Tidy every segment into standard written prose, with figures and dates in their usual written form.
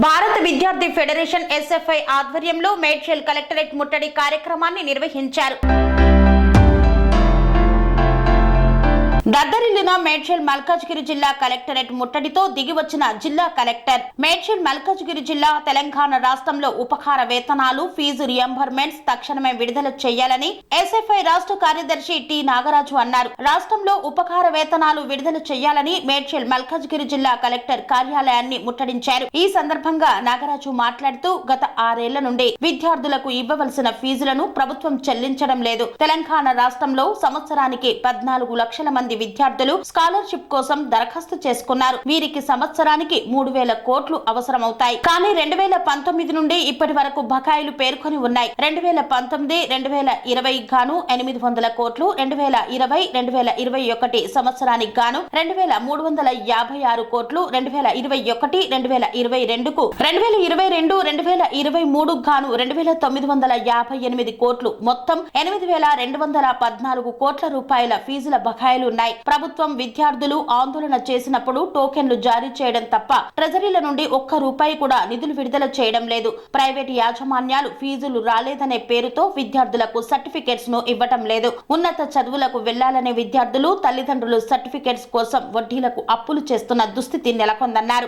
భారత విద్యార్థి federation SFI ఆధ్వర్యంలో మేడ్చల్ కలెక్టరేట్ ముట్టడి కార్యక్రమాన్ని నిర్వహించారు. దద్దరిల్లిన మేడ్చల్ మల్కాజ్గిరి జిల్లా కలెక్టరేట్ ముట్టడితో దిగివచ్చిన జిల్లా కలెక్టర్ మేడ్చల్ మల్కాజ్గిరి జిల్లా తెలంగాణ రాష్ట్రంలో ఉపకార వేతనాలు ఫీజు రియంబర్మెంట్స్ తక్షణమే విడుదల చేయాలని ఎస్ఎఫ్ఐ రాష్ట్ర కార్యదర్శి టి నాగరాజు అన్నారు. రాష్ట్రంలో ఉపకార వేతనాలు విడుదల చేయాలని మేడ్చల్ మల్కాజ్గిరి జిల్లా కలెక్టర్ కార్యాలయాన్ని ముట్టడించారు. ఈ సందర్భంగా నాగరాజు మాట్లాడుతూ గత 6 ఏళ్ల నుండి విద్యార్థులకు ఇవ్వవలసిన ఫీజులను ప్రభుత్వం చెల్లించడం లేదు. తెలంగాణ రాష్ట్రంలో సంవత్సరానికి 14 లక్షల మంది విద్యార్థులు స్కాలర్షిప్ కోసం దరఖాస్తు చేసుకున్నారు. వీరికి సంవత్సరానికి 3000 కోట్లు అవసరమవుతాయి. కానీ 2019 నుండి ఇప్పటి వరకు బకాయిలు పేర్కొని ఉన్నాయి. 2019, 2020 గాను 800 కోట్లు, 2020, 2021 సంవత్సరానికి గాను 2356 కోట్లు, 2021, 2022కు 2022, 2023 గాను 2958 కోట్లు, మొత్తం 8214 కోట్ల రూపాయల ఫీజుల బకాయిలు ఉన్నాయి. ప్రభుత్వం విద్యార్థులు ఆందోళన చేసినప్పుడు టోకెన్లు జారీ చేయడం తప్ప ట్రెజరీల నుండి ఒక్క రూపాయి కూడా నిధులు విడుదల చేయడం లేదు. ప్రైవేటు యాజమాన్యాలు ఫీజులు రాలేదనే పేరుతో విద్యార్థులకు సర్టిఫికెట్స్ ను ఇవ్వటం లేదు. ఉన్నత చదువులకు వెళ్లాలనే విద్యార్థులు తల్లిదండ్రులు సర్టిఫికెట్స్ కోసం వడ్డీలకు అప్పులు చేస్తున్న దుస్థితి నెలకొందన్నారు.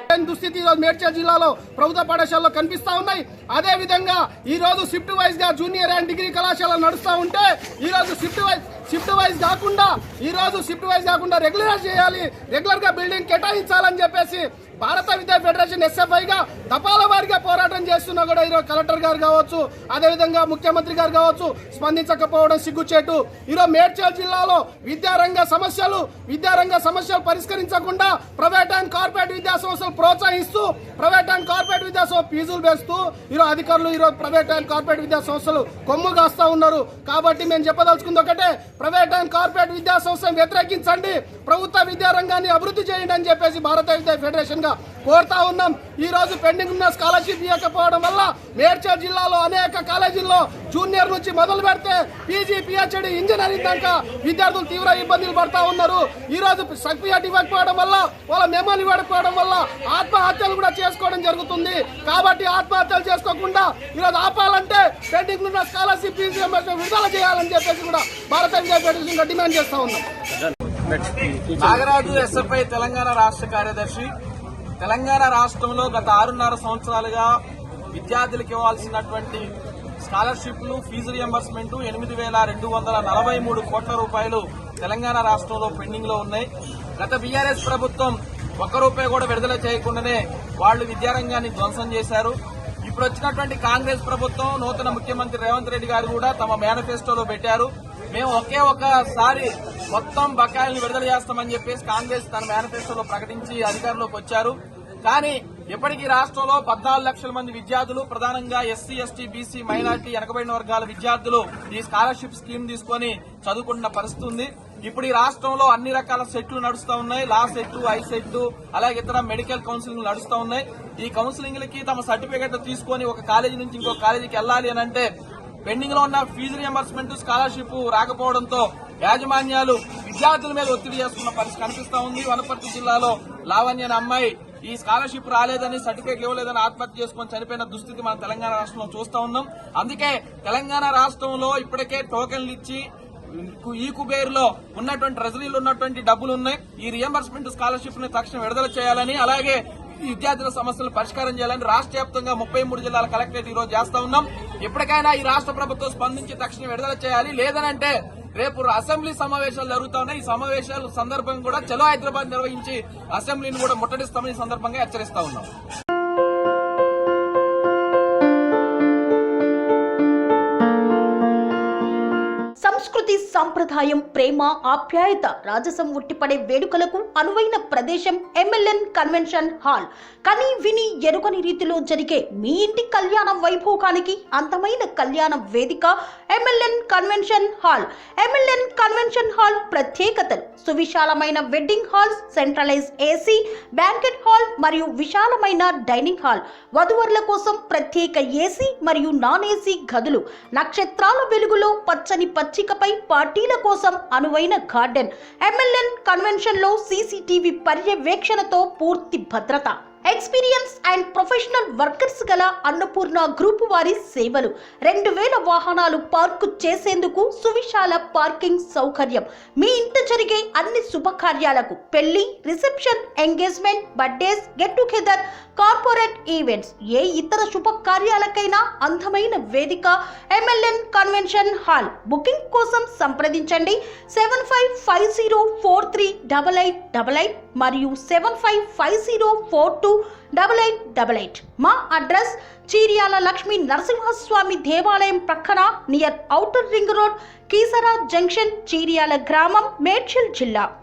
మేడ్చల్ జిల్లాలో ప్రభుత్వ పాఠశాలలో కనిపిస్తా ఉన్నాయి. అదే విధంగా ఈ రోజు షిఫ్ట్ వైజ్ గా జూనియర్ అండ్ డిగ్రీ కళాశాలలు నడుస్తూ ఉంటే ఈ రోజు షిఫ్ట్ వైజ్ కాకుండా రెగ్యులర్ చేయాలి, రెగ్యులర్ గా బిల్డింగ్ కేటాయించాలని చెప్పేసి భారత విద్యా ఫెడరేషన్ ఎస్ఎఫ్ఐ గా దఫాల వారిగా పోరాటం చేస్తున్నా కూడా ఈరోజు కలెక్టర్ గారు కావచ్చు, అదేవిధంగా ముఖ్యమంత్రి గారు కావచ్చు స్పందించకపోవడం సిగ్గుచేటు. ఈరోజు మేడ్చల్ జిల్లాలో విద్యారంగ సమస్యలు పరిష్కరించకుండా ప్రైవేట్ అండ్ కార్పొరేట్ విద్యా సంస్థలు ప్రోత్సహిస్తూ ప్రైవేట్ అండ్ కార్పొరేట్ విద్యా సంస్థ ఫీజులు వేస్తూ ఈరోజు అధికారులు ఈరోజు ప్రైవేట్ అండ్ కార్పొరేట్ విద్యా సంస్థలు కొమ్ము కాస్తా ఉన్నారు. కాబట్టి మేము చెప్పదలుచుకుంది ఒకటే, ప్రైవేట్ అండ్ కార్పొరేట్ విద్యా సంస్థను వ్యతిరేకించండి, ప్రభుత్వ విద్యారంగాన్ని అభివృద్ధి చేయండి అని చెప్పేసి భారత విద్యా ఫెడరేషన్ కోరుతా ఉన్నాం. ఈ రోజు పెండింగ్ ఉన్న స్కాలర్షిప్ ఇవ్వకపోవడం వల్ల మేడ్చల్ జిల్లాలో అనేక కాలేజీల్లో జూనియర్ నుంచి మొదలు పెడితే పీజీ, పిహెచ్డి, ఇంజనీరింగ్ దాకా విద్యార్థులు తీవ్ర ఇబ్బందులు పడతా ఉన్నారు. ఈ రోజు సర్టిఫికేట్ ఇవ్వకపోవడం వల్ల, వాళ్ళ మెమోలు ఇవ్వకపోవడం వల్ల ఆత్మహత్యలు కూడా చేసుకోవడం జరుగుతుంది. కాబట్టి ఆత్మహత్యలు చేసుకోకుండా ఈరోజు ఆపాలంటే పెండింగ్ ఉన్న స్కాలర్షిప్ ఫీజు విడుదల చేయాలని చెప్పేసి కూడా భారత విద్యా ఫెడరేషన్ డిమాండ్ చేస్తా ఉన్నాం. నాగరాజు ఎస్ఎఫ్ఐ తెలంగాణ రాష్ట్ర కార్యదర్శి. తెలంగాణ రాష్ట్రంలో గత 6.5 సంవత్సరాలుగా విద్యార్థులకు ఇవ్వాల్సినటువంటి స్కాలర్షిప్లు, ఫీజు రియంబర్స్మెంట్ 8243 కోట్ల రూపాయలు తెలంగాణ రాష్ట్రంలో పెండింగ్ లో ఉన్నాయి. గత బీఆర్ఎస్ ప్రభుత్వం 1 రూపాయి కూడా విడుదల చేయకుండానే వాళ్లు విద్యారంగాన్ని ధ్వంసం చేశారు. ఇప్పుడు వచ్చినటువంటి కాంగ్రెస్ ప్రభుత్వం, నూతన ముఖ్యమంత్రి రేవంత్ రెడ్డి గారు కూడా తమ మేనిఫెస్టోలో పెట్టారు, మేము ఒక్కసారి మొత్తం బకాయిలను విడుదల చేస్తామని చెప్పేసి కాంగ్రెస్ తన మేనిఫెస్టోలో ప్రకటించి అధికారంలోకి వచ్చారు. కానీ ఇప్పటికీ రాష్ట్రంలో 14 లక్షల మంది విద్యార్థులు, ప్రధానంగా ఎస్సీ, ఎస్టీ, బీసీ, మైనార్టీ, వెనుకబడిన వర్గాల విద్యార్థులు ఈ స్కాలర్షిప్ స్కీమ్ తీసుకుని చదువుకుంటున్న పరిస్థితి ఉంది. ఇప్పుడు ఈ రాష్ట్రంలో అన్ని రకాల సెట్లు నడుస్తూ ఉన్నాయి. లా సెట్, ఐ సెట్, అలాగే ఇతర మెడికల్ కౌన్సిలింగ్ నడుస్తూ ఉన్నాయి. ఈ కౌన్సిలింగ్లకి తమ సర్టిఫికెట్ తీసుకుని ఒక కాలేజీ నుంచి ఇంకో కాలేజీకి వెళ్లాలి అని అంటే పెండింగ్ లో ఉన్న ఫీజు రియంబర్స్మెంట్, స్కాలర్షిప్ రాకపోవడంతో యాజమాన్యాలు విద్యార్థుల మీద ఒత్తిడి చేస్తున్న పరిస్థితి కనిపిస్తా ఉంది. వనపర్తి జిల్లాలో లావణ్య అనే అమ్మాయి ఈ స్కాలర్షిప్ రాలేదని, సర్టిఫికేట్ ఇవ్వలేదని ఆత్మహత్య చేసుకుని చనిపోయిన దుస్థితి మనం తెలంగాణ రాష్ట్రంలో చూస్తా ఉన్నాం. అందుకే తెలంగాణ రాష్ట్రంలో ఇప్పటికే టోకెన్లు ఇచ్చి ఈ కుబేరులో ఉన్నటువంటి ట్రెజరీలో ఉన్నటువంటి డబ్బులు ఉన్నాయి. ఈ రియంబర్స్మెంట్ స్కాలర్షిప్ ని తక్షణం విడుదల చేయాలని, అలాగే విద్యార్థుల సమస్యలు పరిష్కారం చేయాలని రాష్ట్ర వ్యాప్తంగా 33 జిల్లాల కలెక్టరేట్ ఈ రోజు చేస్తా ఉన్నాం. ఎప్పటికైనా ఈ రాష్ట్ర ప్రభుత్వం స్పందించి తక్షణం విడుదల చేయాలి. లేదనంటే రేపు అసెంబ్లీ సమావేశాలు జరుగుతా ఉన్నాయి. ఈ సమావేశాల సందర్భంగా కూడా చలో హైదరాబాద్ నిర్వహించి అసెంబ్లీని కూడా ముట్టడిస్తామని ఈ సందర్భంగా హెచ్చరిస్తా ఉన్నాం. సంస్కృతి, సంప్రదాయం, ప్రేమ, ఆప్యాయత, రాజసం ఉట్టిపడే వేడుకలకు అనువైన ప్రదేశం ఎంఎల్ఎన్ కన్వెన్షన్ హాల్. కని విని ఎరుగని రీతిలో జరిగే మీ ఇంటి కళ్యాణ వైభోగానికి అందమైన కళ్యాణ వేదిక MLN convention hall. MLN convention hall ప్రత్యేకతలు: సువిశాలమైన wedding halls, centralized AC banquet hall మరియు విశాలమైన డైనింగ్ హాల్, వధువరుల కోసం ప్రత్యేక ఏసీ మరియు నాన్ ఏసీ గదులు, నక్షత్రాల వెలుగులో పచ్చని పచ్చికపై పార్టీల కోసం అనువైన గార్డెన్. ఎంఎల్ఎన్ కన్వెన్షన్ లో సీసీటీవీ పర్యవేక్షణతో పూర్తి భద్రత. ఎక్స్పీరియన్స్ అండ్ ప్రొఫెషనల్ వర్కర్స్ గల అన్నపూర్ణ గ్రూప్ వారి సేవలు 2000 వాహనాలు పార్కు చేసేందుకు సువిశాల పార్కింగ్ సౌకర్యం. మీ ఇంట జరిగే అన్ని శుభకార్యాలకు, పెళ్లి, reception, engagement, birthdays, get together, corporate events, ఏ ఇతర శుభకార్యాలకైనా అందమైన వేదిక MLN కన్వెన్షన్ హాల్. బుకింగ్ కోసం సంప్రదించండి 7550438888 మరియు 7550428888. మా అడ్రస్ చీర్యాల లక్ష్మీ నరసింహస్వామి దేవాలయం ప్రక్కన near outer ring road, Keesara junction, Cheeryal గ్రామం, మేడ్చల్ జిల్లా.